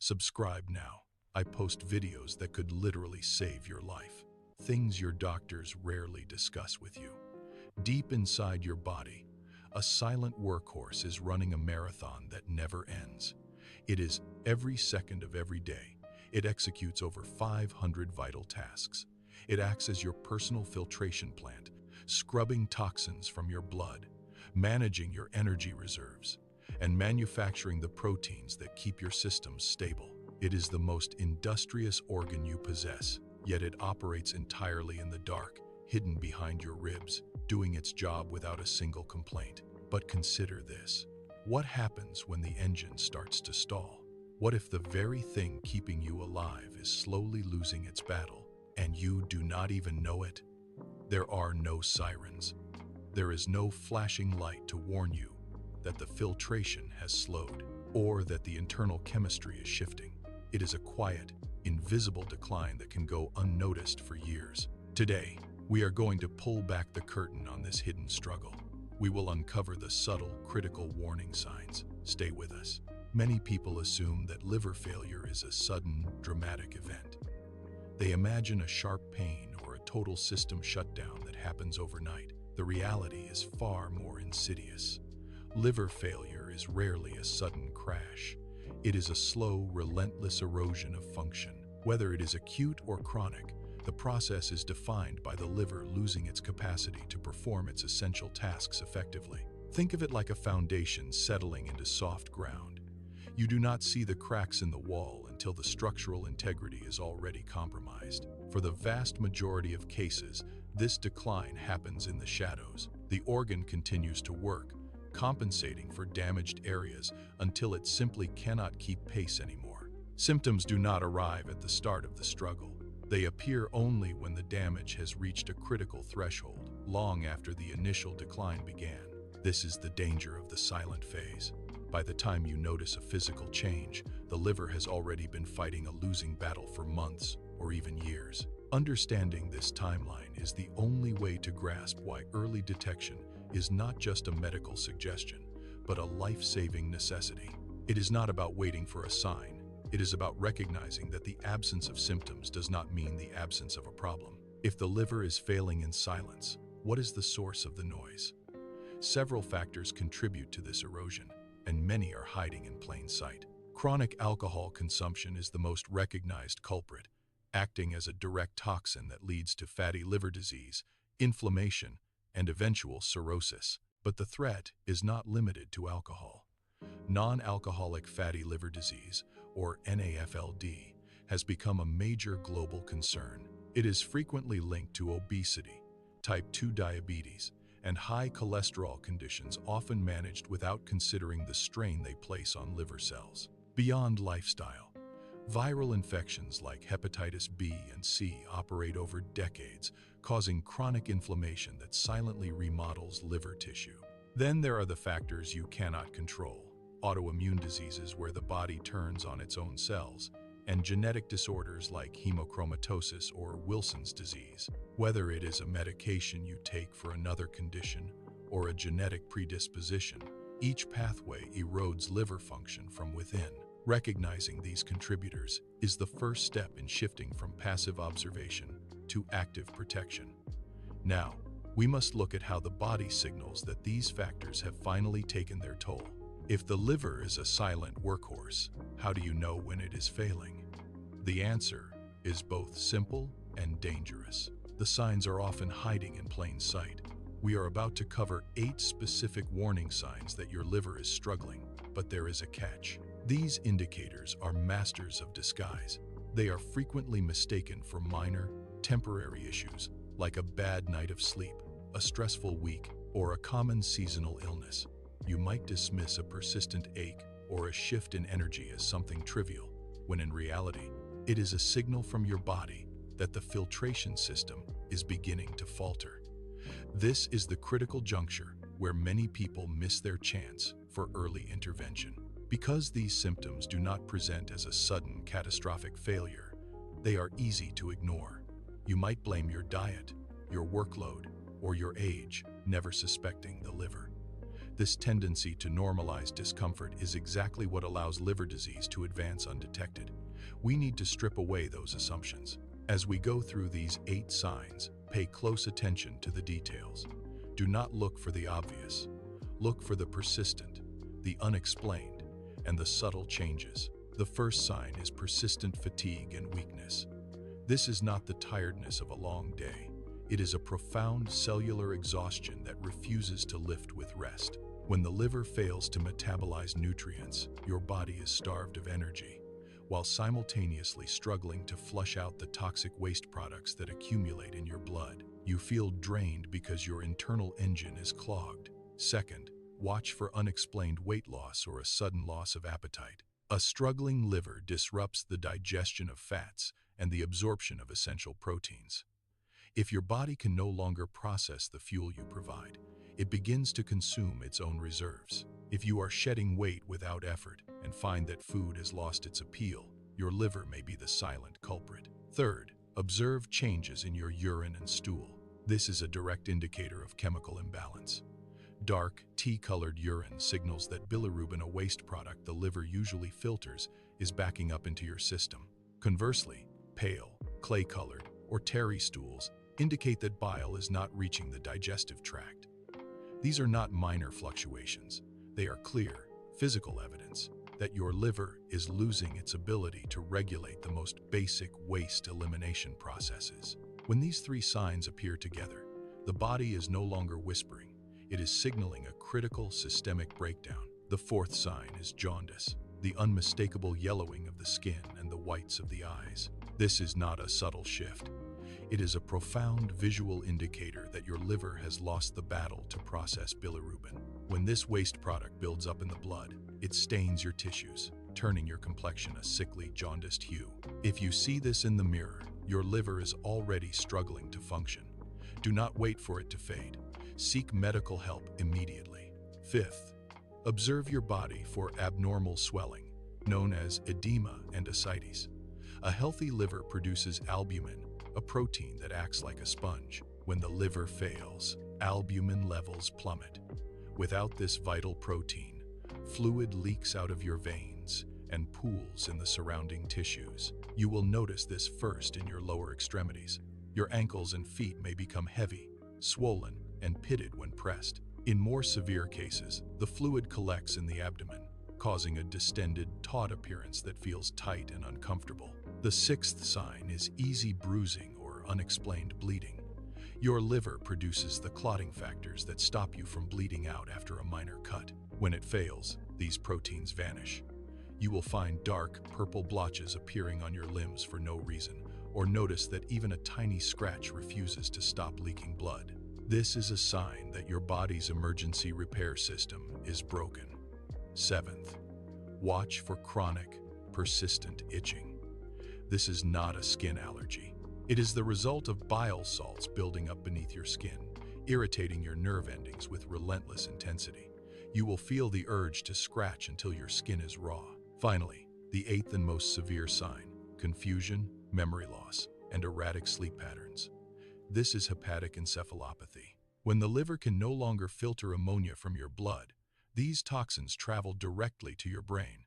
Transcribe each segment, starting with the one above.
Subscribe now. I post videos that could literally save your life. Things your doctors rarely discuss with you. Deep inside your body, a silent workhorse is running a marathon that never ends. It is every second of every day. It executes over 500 vital tasks. It acts as your personal filtration plant, scrubbing toxins from your blood, managing your energy reserves, and manufacturing the proteins that keep your systems stable. It is the most industrious organ you possess, yet it operates entirely in the dark, hidden behind your ribs, doing its job without a single complaint. But consider this. What happens when the engine starts to stall? What if the very thing keeping you alive is slowly losing its battle, and you do not even know it? There are no sirens. There is no flashing light to warn you that the filtration has slowed, or that the internal chemistry is shifting. It is a quiet, invisible decline that can go unnoticed for years. Today, we are going to pull back the curtain on this hidden struggle. We will uncover the subtle, critical warning signs. Stay with us. Many people assume that liver failure is a sudden, dramatic event. They imagine a sharp pain or a total system shutdown that happens overnight. The reality is far more insidious. Liver failure is rarely a sudden crash. It is a slow, relentless erosion of function. Whether it is acute or chronic, the process is defined by the liver losing its capacity to perform its essential tasks effectively. Think of it like a foundation settling into soft ground. You do not see the cracks in the wall until the structural integrity is already compromised. For the vast majority of cases, this decline happens in the shadows. The organ continues to work, compensating for damaged areas until it simply cannot keep pace anymore. Symptoms do not arrive at the start of the struggle. They appear only when the damage has reached a critical threshold, long after the initial decline began. This is the danger of the silent phase. By the time you notice a physical change, the liver has already been fighting a losing battle for months or even years. Understanding this timeline is the only way to grasp why early detection is not just a medical suggestion, but a life-saving necessity. It is not about waiting for a sign. It is about recognizing that the absence of symptoms does not mean the absence of a problem. If the liver is failing in silence, what is the source of the noise? Several factors contribute to this erosion, and many are hiding in plain sight. Chronic alcohol consumption is the most recognized culprit, acting as a direct toxin that leads to fatty liver disease, inflammation, and eventual cirrhosis. But the threat is not limited to alcohol. Non-alcoholic fatty liver disease, or NAFLD, has become a major global concern. It is frequently linked to obesity, type 2 diabetes, and high cholesterol conditions often managed without considering the strain they place on liver cells. Beyond lifestyle, viral infections like hepatitis B and C operate over decades, causing chronic inflammation that silently remodels liver tissue. Then there are the factors you cannot control: autoimmune diseases where the body turns on its own cells, and genetic disorders like hemochromatosis or Wilson's disease. Whether it is a medication you take for another condition or a genetic predisposition, each pathway erodes liver function from within. Recognizing these contributors is the first step in shifting from passive observation to active protection. Now, we must look at how the body signals that these factors have finally taken their toll. If the liver is a silent workhorse, how do you know when it is failing? The answer is both simple and dangerous. The signs are often hiding in plain sight. We are about to cover 8 specific warning signs that your liver is struggling, but there is a catch. These indicators are masters of disguise. They are frequently mistaken for minor, temporary issues like a bad night of sleep, a stressful week, or a common seasonal illness. You might dismiss a persistent ache or a shift in energy as something trivial, when in reality, it is a signal from your body that the filtration system is beginning to falter. This is the critical juncture where many people miss their chance for early intervention. Because these symptoms do not present as a sudden catastrophic failure, they are easy to ignore. You might blame your diet, your workload, or your age, never suspecting the liver. This tendency to normalize discomfort is exactly what allows liver disease to advance undetected. We need to strip away those assumptions. As we go through these 8 signs, pay close attention to the details. Do not look for the obvious. Look for the persistent, the unexplained, and the subtle changes. The first sign is persistent fatigue and weakness. This is not the tiredness of a long day. It is a profound cellular exhaustion that refuses to lift with rest. When the liver fails to metabolize nutrients, your body is starved of energy, while simultaneously struggling to flush out the toxic waste products that accumulate in your blood. You feel drained because your internal engine is clogged. Second, watch for unexplained weight loss or a sudden loss of appetite. A struggling liver disrupts the digestion of fats and the absorption of essential proteins. If your body can no longer process the fuel you provide, it begins to consume its own reserves. If you are shedding weight without effort and find that food has lost its appeal, your liver may be the silent culprit. Third, observe changes in your urine and stool. This is a direct indicator of chemical imbalance. Dark, tea-colored urine signals that bilirubin, a waste product the liver usually filters, is backing up into your system. Conversely, pale, clay-colored, or tarry stools indicate that bile is not reaching the digestive tract. These are not minor fluctuations. They are clear, physical evidence that your liver is losing its ability to regulate the most basic waste elimination processes. When these 3 signs appear together, the body is no longer whispering. It is signaling a critical systemic breakdown. The 4th sign is jaundice, the unmistakable yellowing of the skin and the whites of the eyes. This is not a subtle shift. It is a profound visual indicator that your liver has lost the battle to process bilirubin. When this waste product builds up in the blood, it stains your tissues, turning your complexion a sickly, jaundiced hue. If you see this in the mirror, your liver is already struggling to function. Do not wait for it to fade. Seek medical help immediately. 5th, observe your body for abnormal swelling, known as edema and ascites. A healthy liver produces albumin, a protein that acts like a sponge. When the liver fails, albumin levels plummet. Without this vital protein, fluid leaks out of your veins and pools in the surrounding tissues. You will notice this first in your lower extremities. Your ankles and feet may become heavy, swollen, and pitted when pressed. In more severe cases, the fluid collects in the abdomen, causing a distended, taut appearance that feels tight and uncomfortable. The 6th sign is easy bruising or unexplained bleeding. Your liver produces the clotting factors that stop you from bleeding out after a minor cut. When it fails, these proteins vanish. You will find dark, purple blotches appearing on your limbs for no reason, or notice that even a tiny scratch refuses to stop leaking blood. This is a sign that your body's emergency repair system is broken. 7th, watch for chronic, persistent itching. This is not a skin allergy. It is the result of bile salts building up beneath your skin, irritating your nerve endings with relentless intensity. You will feel the urge to scratch until your skin is raw. Finally, the 8th and most severe sign: confusion, memory loss, and erratic sleep patterns. This is hepatic encephalopathy. When the liver can no longer filter ammonia from your blood, these toxins travel directly to your brain.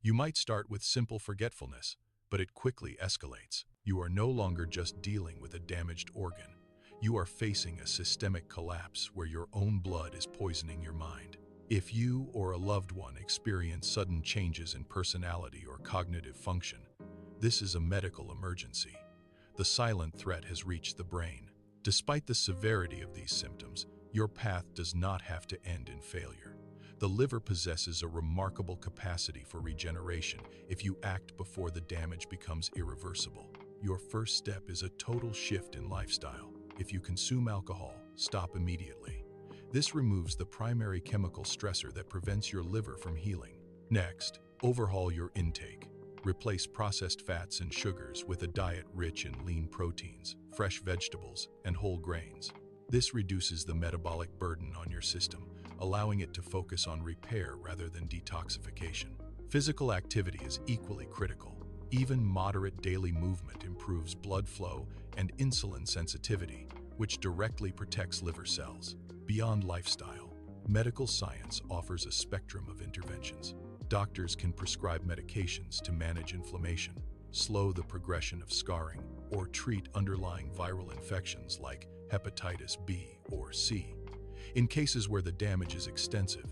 You might start with simple forgetfulness, but it quickly escalates. You are no longer just dealing with a damaged organ. You are facing a systemic collapse where your own blood is poisoning your mind. If you or a loved one experience sudden changes in personality or cognitive function, this is a medical emergency. The silent threat has reached the brain. Despite the severity of these symptoms, your path does not have to end in failure. The liver possesses a remarkable capacity for regeneration if you act before the damage becomes irreversible. Your first step is a total shift in lifestyle. If you consume alcohol, stop immediately. This removes the primary chemical stressor that prevents your liver from healing. Next, overhaul your intake. Replace processed fats and sugars with a diet rich in lean proteins, fresh vegetables, and whole grains. This reduces the metabolic burden on your system, allowing it to focus on repair rather than detoxification. Physical activity is equally critical. Even moderate daily movement improves blood flow and insulin sensitivity, which directly protects liver cells. Beyond lifestyle, Medical science offers a spectrum of interventions. Doctors can prescribe medications to manage inflammation, slow the progression of scarring, or treat underlying viral infections like hepatitis B or C. In cases where the damage is extensive,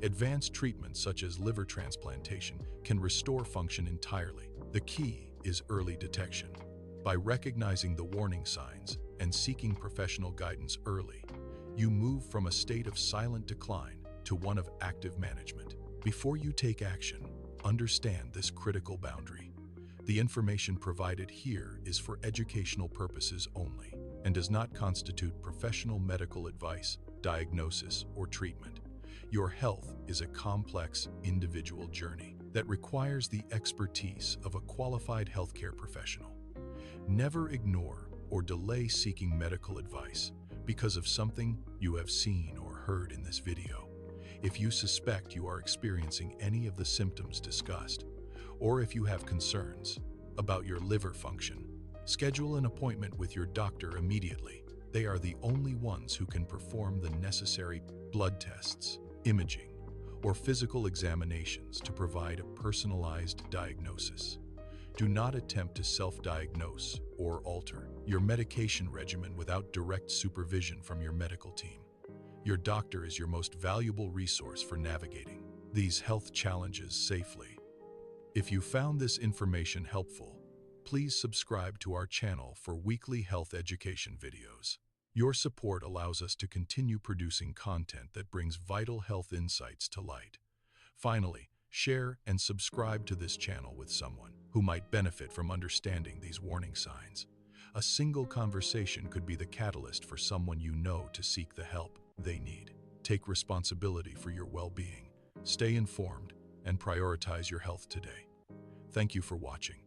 advanced treatments such as liver transplantation can restore function entirely. The key is early detection. By recognizing the warning signs and seeking professional guidance early, you move from a state of silent decline to one of active management. Before you take action, understand this critical boundary. The information provided here is for educational purposes only and does not constitute professional medical advice, diagnosis, or treatment. Your health is a complex, individual journey that requires the expertise of a qualified healthcare professional. Never ignore or delay seeking medical advice because of something you have seen or heard in this video. If you suspect you are experiencing any of the symptoms discussed, or if you have concerns about your liver function, schedule an appointment with your doctor immediately. They are the only ones who can perform the necessary blood tests, imaging, or physical examinations to provide a personalized diagnosis. Do not attempt to self-diagnose or alter your medication regimen without direct supervision from your medical team. Your doctor is your most valuable resource for navigating these health challenges safely. If you found this information helpful, please subscribe to our channel for weekly health education videos. Your support allows us to continue producing content that brings vital health insights to light. Finally, share and subscribe to this channel with someone who might benefit from understanding these warning signs. A single conversation could be the catalyst for someone you know to seek the help they need. Take responsibility for your well-being, stay informed, and prioritize your health today. Thank you for watching.